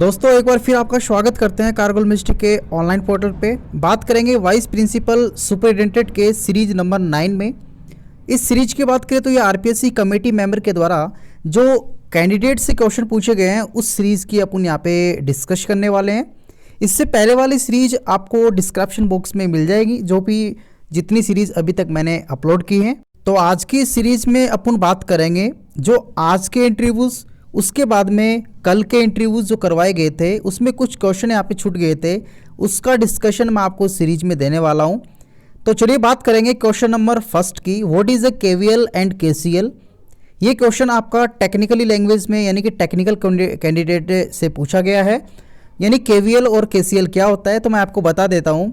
दोस्तों एक बार फिर आपका स्वागत करते हैं कारगिल मिनिस्ट्री के ऑनलाइन पोर्टल पे। बात करेंगे वाइस प्रिंसिपल सुपरिटेंडेंट के सीरीज नंबर 9 में। इस सीरीज की बात करें तो ये आरपीएससी कमेटी मेंबर के द्वारा जो कैंडिडेट से क्वेश्चन पूछे गए हैं उस सीरीज़ की अपन यहाँ पे डिस्कस करने वाले हैं। इससे पहले वाली सीरीज आपको डिस्क्रिप्शन बॉक्स में मिल जाएगी, जो भी जितनी सीरीज़ अभी तक मैंने अपलोड की हैं। तो आज की सीरीज़ में अपन बात करेंगे जो आज के इंटरव्यूज़, उसके बाद में कल के इंटरव्यूज़ जो करवाए गए थे उसमें कुछ क्वेश्चन यहाँ पे छूट गए थे, उसका डिस्कशन मैं आपको सीरीज में देने वाला हूँ। तो चलिए बात करेंगे क्वेश्चन नंबर फर्स्ट की। What is a KVL and KCL. ये क्वेश्चन आपका टेक्निकली लैंग्वेज में यानी कि टेक्निकल कैंडिडेट से पूछा गया है। यानी केवीएल और केसीएल क्या होता है तो मैं आपको बता देता हूँ।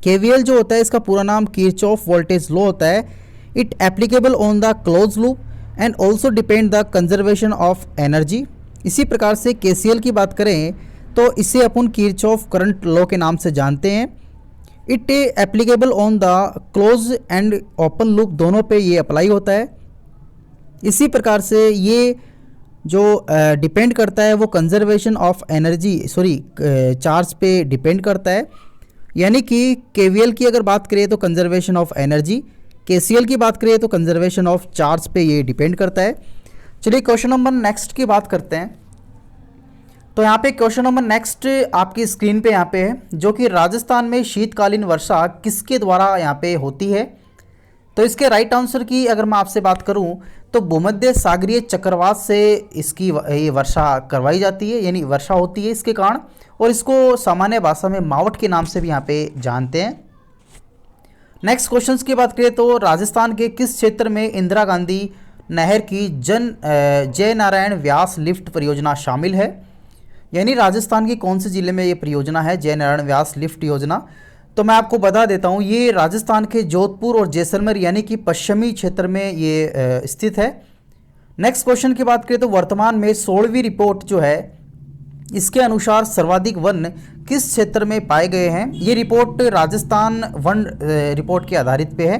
केवीएल जो होता है इसका पूरा नाम किरचॉफ वोल्टेज लॉ होता है। It applicable on the close loop and also depend the conservation of energy. इसी प्रकार से केसीएल की बात करें तो इसे अपन किरचॉफ करंट लॉ के नाम से जानते हैं। It applicable on the close and open loop, दोनों पे ये अप्लाई होता है। इसी प्रकार से ये जो डिपेंड करता है वो कंजर्वेशन ऑफ एनर्जी चार्ज पे डिपेंड करता है। यानी कि केवीएल की अगर बात करें तो कंजर्वेशन ऑफ एनर्जी, केसीएल की बात करें तो कंजर्वेशन ऑफ चार्ज पे ये डिपेंड करता है। चलिए क्वेश्चन नंबर नेक्स्ट की बात करते हैं। तो यहाँ पे क्वेश्चन नंबर नेक्स्ट आपकी स्क्रीन पे यहाँ पे है, जो कि राजस्थान में शीतकालीन वर्षा किसके द्वारा यहाँ पे होती है। तो इसके राइट आंसर की अगर मैं आपसे बात करूँ तो भूमध्य सागरीय चक्रवात से इसकी ये वर्षा करवाई जाती है, यानी वर्षा होती है इसके कारण, और इसको सामान्य भाषा में मावठ के नाम से भी यहाँ पे जानते हैं। नेक्स्ट क्वेश्चंस की बात करें तो राजस्थान के किस क्षेत्र में इंदिरा गांधी नहर की जय नारायण व्यास लिफ्ट परियोजना शामिल है। यानी राजस्थान के कौन से ज़िले में ये परियोजना है जय नारायण व्यास लिफ्ट योजना। तो मैं आपको बता देता हूँ ये राजस्थान के जोधपुर और जैसलमेर यानी कि पश्चिमी क्षेत्र में ये स्थित है। नेक्स्ट क्वेश्चन की बात करें तो वर्तमान में 16वीं रिपोर्ट जो है इसके अनुसार सर्वाधिक वन किस क्षेत्र में पाए गए हैं। ये रिपोर्ट राजस्थान वन रिपोर्ट के आधारित पे है।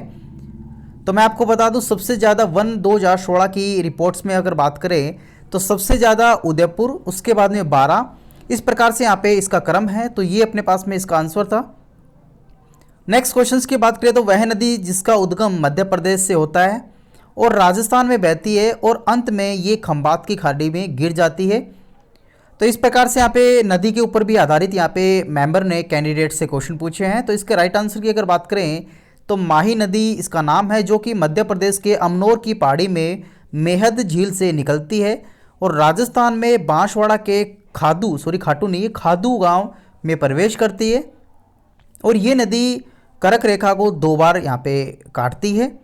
तो मैं आपको बता दूं सबसे ज़्यादा वन 2016 की रिपोर्ट्स में अगर बात करें तो सबसे ज़्यादा उदयपुर, उसके बाद में 12, इस प्रकार से यहाँ पे इसका क्रम है। तो ये अपने पास में इसका आंसर था। नेक्स्ट क्वेश्चंस की बात करें तो वह नदी जिसका उद्गम मध्य प्रदेश से होता है और राजस्थान में बहती है और अंत में ये खंबात की खाड़ी में गिर जाती है। तो इस प्रकार से यहाँ पे नदी के ऊपर भी आधारित यहाँ पे मेंबर ने कैंडिडेट से क्वेश्चन पूछे हैं। तो इसके राइट आंसर की अगर बात करें तो माही नदी इसका नाम है, जो कि मध्य प्रदेश के अमनोर की पहाड़ी में मेहद झील से निकलती है और राजस्थान में बांसवाड़ा के खादू गांव में प्रवेश करती है। और ये नदी कर्क रेखा को 2 बार यहाँ पे काटती है।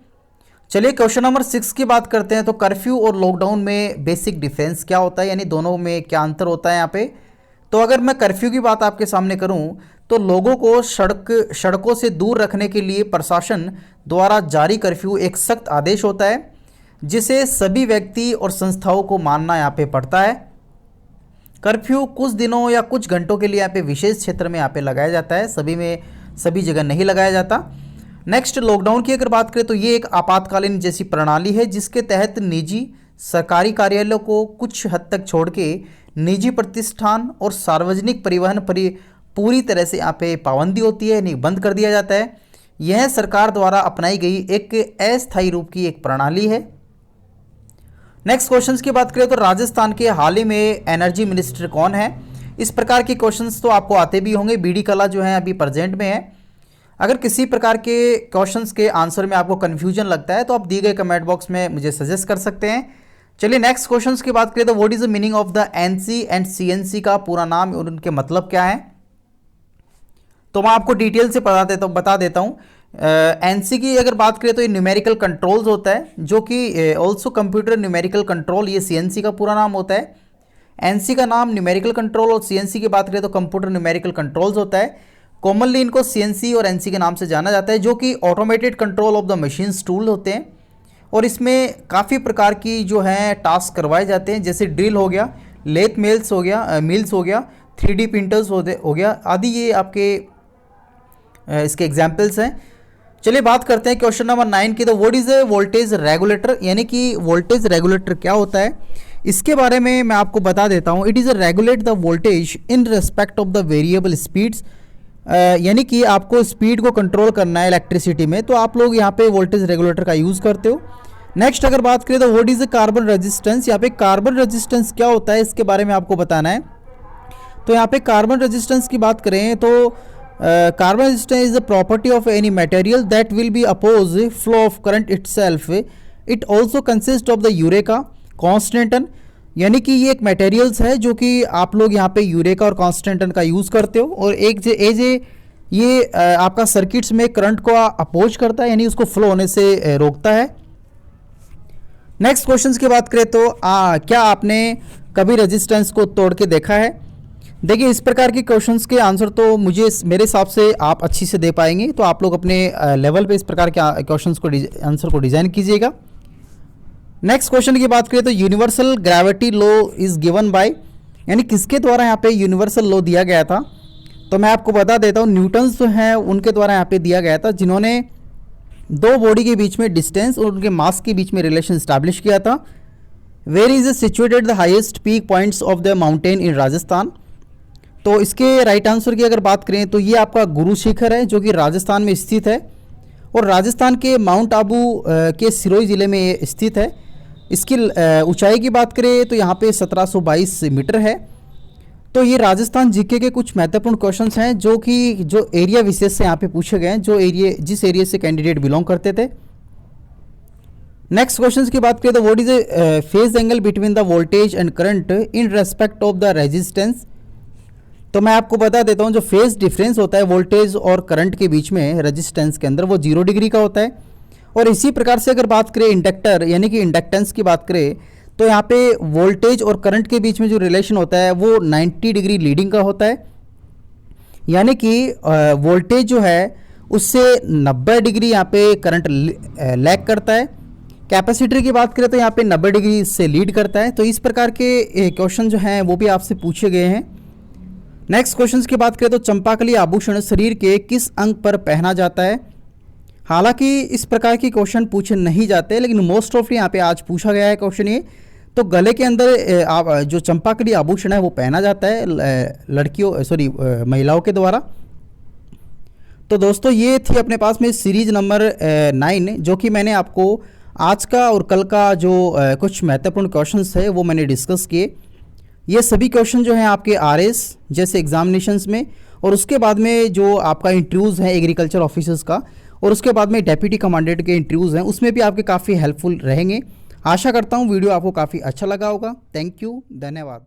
चलिए क्वेश्चन नंबर 6 की बात करते हैं। तो कर्फ्यू और लॉकडाउन में बेसिक डिफरेंस क्या होता है, यानी दोनों में क्या अंतर होता है यहाँ पे। तो अगर मैं कर्फ्यू की बात आपके सामने करूँ तो लोगों को सड़कों से दूर रखने के लिए प्रशासन द्वारा जारी कर्फ्यू एक सख्त आदेश होता है जिसे सभी व्यक्ति और संस्थाओं को मानना यहाँ पे पड़ता है। कर्फ्यू कुछ दिनों या कुछ घंटों के लिए यहाँ पे विशेष क्षेत्र में यहाँ पे लगाया जाता है, सभी जगह नहीं लगाया जाता। नेक्स्ट लॉकडाउन की अगर बात करें तो ये एक आपातकालीन जैसी प्रणाली है जिसके तहत निजी सरकारी कार्यालयों को कुछ हद तक छोड़ के निजी प्रतिष्ठान और सार्वजनिक परिवहन पर पूरी तरह से यहाँ पे पाबंदी होती है, नहीं बंद कर दिया जाता है। यह सरकार द्वारा अपनाई गई एक अस्थायी रूप की एक प्रणाली है। नेक्स्ट क्वेश्चंस की बात करें तो राजस्थान के हाल ही में एनर्जी मिनिस्टर कौन है। इस प्रकार के क्वेश्चंस तो आपको आते भी होंगे। बीडी कला जो है अभी प्रेजेंट में है। अगर किसी प्रकार के क्वेश्चंस के आंसर में आपको कन्फ्यूजन लगता है तो आप दिए गए कमेंट बॉक्स में मुझे सजेस्ट कर सकते हैं। चलिए नेक्स्ट क्वेश्चंस की बात करें तो what is the meaning of the NC and CNC का पूरा नाम और उनके मतलब क्या है। तो मैं आपको डिटेल से बता देता हूँ। एनसी की अगर बात करें तो ये न्यूमेरिकल कंट्रोल्स होता है, जो कि ऑल्सो कंप्यूटर न्यूमेरिकल कंट्रोल, ये सीएनसी का पूरा नाम होता है। एनसी का नाम न्यूमेरिकल कंट्रोल और सीएनसी की बात करें तो कंप्यूटर न्यूमेरिकल कंट्रोल्स होता है। कॉमनली इनको सीएनसी और एनसी के नाम से जाना जाता है, जो कि automated control of the machines tool होते हैं और इसमें काफ़ी प्रकार की जो है टास्क करवाए जाते हैं, जैसे ड्रिल हो गया, लेथ मिल्स हो गया 3D प्रिंटर्स हो गया आदि, ये आपके इसके एग्जाम्पल्स हैं। चलिए बात करते हैं क्वेश्चन नंबर 9 की। तो what is a voltage regulator, यानी कि वोल्टेज रेगुलेटर क्या होता है, इसके बारे में मैं आपको बता देता हूँ। It is a regulate the voltage in respect of the variable speeds, यानी कि आपको स्पीड को कंट्रोल करना है इलेक्ट्रिसिटी में, तो आप लोग यहाँ पे वोल्टेज रेगुलेटर का यूज़ करते हो। नेक्स्ट अगर बात करें तो what is a carbon resistance, यहाँ पे कार्बन रेजिस्टेंस क्या होता है इसके बारे में आपको बताना है। तो यहाँ पे कार्बन रेजिस्टेंस की बात करें तो carbon resistance is the property of any material that will be oppose flow of current itself. It also consist of the eureka constantan, यानी कि ये एक मटेरियल्स है जो कि आप लोग यहाँ पे यूरेका और कॉन्स्टेंटन का यूज़ करते हो, और एक ये आपका सर्किट्स में करंट को अपोज करता है, यानी उसको फ्लो होने से रोकता है। नेक्स्ट क्वेश्चंस की बात करें तो क्या आपने कभी रेजिस्टेंस को तोड़ के देखा है। देखिए इस प्रकार के क्वेश्चंस के आंसर तो मेरे हिसाब से आप अच्छी से दे पाएंगे, तो आप लोग अपने लेवल पे इस प्रकार के क्वेश्चंस को आंसर को डिज़ाइन कीजिएगा। नेक्स्ट क्वेश्चन की बात करें तो universal gravity law is given by, यानी किसके द्वारा यहाँ पे यूनिवर्सल लॉ दिया गया था। तो मैं आपको बता देता हूँ, न्यूटन्स जो हैं उनके द्वारा यहाँ पे दिया गया था, जिन्होंने दो बॉडी के बीच में डिस्टेंस और उनके मास के बीच में रिलेशन स्टैब्लिश किया था। Where is situated the highest peak points of the mountain in Rajasthan. तो इसके राइट आंसर की अगर बात करें तो ये आपका गुरु शिखर है जो कि राजस्थान में स्थित है, और राजस्थान के माउंट आबू के सिरोही ज़िले में ये स्थित है। इसकी ऊंचाई की बात करें तो यहाँ पे 1722 मीटर है। तो ये राजस्थान जीके के कुछ महत्वपूर्ण क्वेश्चंस हैं जो एरिया विशेष से यहाँ पे पूछे गए हैं, जिस एरिया से कैंडिडेट बिलोंग करते थे। नेक्स्ट क्वेश्चंस की बात करें तो what is A phase angle between the voltage and current in respect of the resistance. तो मैं आपको बता देता हूँ, जो फेज डिफरेंस होता है वोल्टेज और करंट के बीच में रेजिस्टेंस के अंदर, वो 0 डिग्री का होता है। और इसी प्रकार से अगर बात करें इंडक्टर यानी कि इंडक्टेंस की बात करें तो यहाँ पे वोल्टेज और करंट के बीच में जो रिलेशन होता है वो 90 डिग्री लीडिंग का होता है, यानी कि वोल्टेज जो है उससे 90 डिग्री यहाँ पे करंट लैग करता है। कैपेसिटर की बात करें तो यहाँ पे 90 डिग्री से लीड करता है। तो इस प्रकार के क्वेश्चन जो हैं वो भी आपसे पूछे गए हैं। नेक्स्ट क्वेश्चंस की बात करें तो चंपाकली आभूषण शरीर के किस अंग पर पहना जाता है। हालांकि इस प्रकार के क्वेश्चन पूछे नहीं जाते, लेकिन मोस्ट ऑफ यहाँ पे आज पूछा गया है क्वेश्चन ये। तो गले के अंदर जो चंपाकली आभूषण है वो पहना जाता है महिलाओं के द्वारा। तो दोस्तों ये थी अपने पास में सीरीज नंबर 9, जो कि मैंने आपको आज का और कल का जो कुछ महत्वपूर्ण क्वेश्चंस है वो मैंने डिस्कस किए। ये सभी क्वेश्चन जो हैं आपके आरएस जैसे एग्जामिनेशंस में, और उसके बाद में जो आपका इंटरव्यूज़ है एग्रीकल्चर ऑफिसर्स का, और उसके बाद में डेप्यूटी कमांडेंट के इंटरव्यूज़ हैं, उसमें भी आपके काफ़ी हेल्पफुल रहेंगे। आशा करता हूँ वीडियो आपको काफ़ी अच्छा लगा होगा। थैंक यू, धन्यवाद।